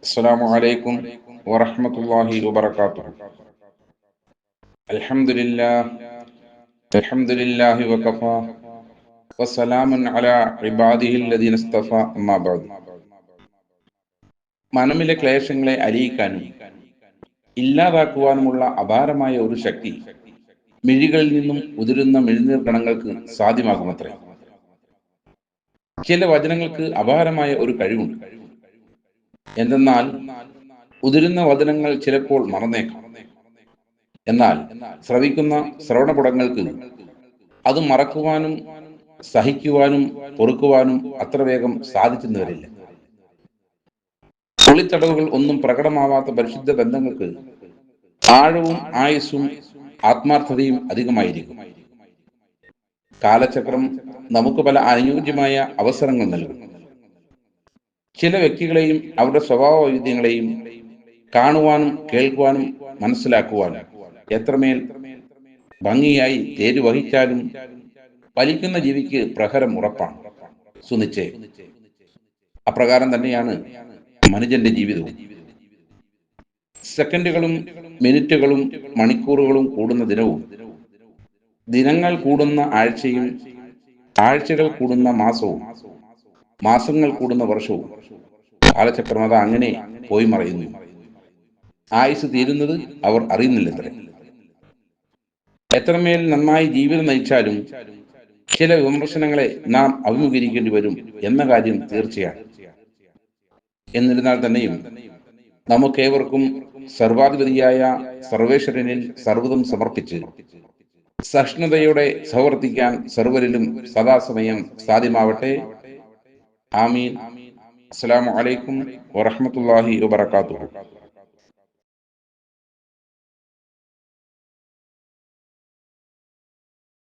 السلام عليكم ورحمة الله وبركاته. الحمد لله الحمد لله وكفى وسلام على عباده الذين اصطفى أما بعد. മനമിലെ ക്ലേശങ്ങളെ അലിയിക്കാനും ഇല്ലാതാക്കുവാനുമുള്ള അപാരമായ ഒരു ശക്തി മിഴികളിൽ നിന്നും ഉതിരുന്ന മിഴിനീർ കണങ്ങൾക്ക് സാധ്യമാകുമത്രേ. ചില വചനങ്ങൾക്ക് അപാരമായ ഒരു കഴിവുണ്ട്. എന്തെന്നാൽ ഉതിരുന്ന വചനങ്ങൾ ചിലപ്പോൾ മറന്നേക്കാം. എന്നാൽ ശ്രവിക്കുന്ന ശ്രവണപുടങ്ങൾക്ക് അത് മറക്കുവാനും സഹിക്കുവാനും പൊറുക്കുവാനും അത്ര വേഗം സാധിച്ചെന്ന് വരില്ല. ഒളിത്തടവുകൾ ഒന്നും പ്രകടമാവാത്ത പരിശുദ്ധ ബന്ധങ്ങൾക്ക് ആഴവും ആയുസ്സും ആത്മാർത്ഥതയും അധികമായിരിക്കും. കാലചക്രം നമുക്ക് പല അനുയോജ്യമായ അവസരങ്ങൾ നൽകും. ചില വ്യക്തികളെയും അവരുടെ സ്വഭാവ വൈവിധ്യങ്ങളെയും കാണുവാനും കേൾക്കുവാനും മനസ്സിലാക്കുവാനും എത്രമേൽ ഭംഗിയായി തേര് വഹിച്ചാലും വലിക്കുന്ന ജീവിക്ക് പ്രഹരം ഉറപ്പാണ്, സുനിശ്ചയം. അപ്രകാരം തന്നെയാണ് മനുഷ്യന്റെ ജീവിതവും. സെക്കൻഡുകളും മിനിറ്റുകളും മണിക്കൂറുകളും കൂടുന്ന ദിനവും, ദിനങ്ങൾ കൂടുന്ന ആഴ്ചയും, ആഴ്ചകൾ കൂടുന്ന മാസവും, മാസങ്ങൾ കൂടുന്ന വർഷവും. കാലചക്രം അത് അങ്ങനെ പോയി മറയുന്നു. ആയുസ് തീരുന്നത് അവർ അറിയുന്നില്ലത്രേ. എത്രമേൽ നന്നായി ജീവിതം നയിച്ചാലും ചില വിമർശനങ്ങളെ നാം അഭിമുഖീകരിക്കേണ്ടി വരും എന്ന കാര്യം തീർച്ചയാണ്. എന്നിരുന്നാൽ തന്നെയും നമുക്കേവർക്കും സർവാധിപതിയായ സർവേശ്വരനിൽ സർവ്വതും സമർപ്പിച്ച് സഹിഷ്ണുതയോടെ സഹവർത്തിക്കാൻ സർവരിലും സദാസമയം സാധ്യമാവട്ടെ. ആമീൻ. അസ്സലാമു അലൈക്കും വറഹ്മത്തുള്ളാഹി വബറകാതുഹു.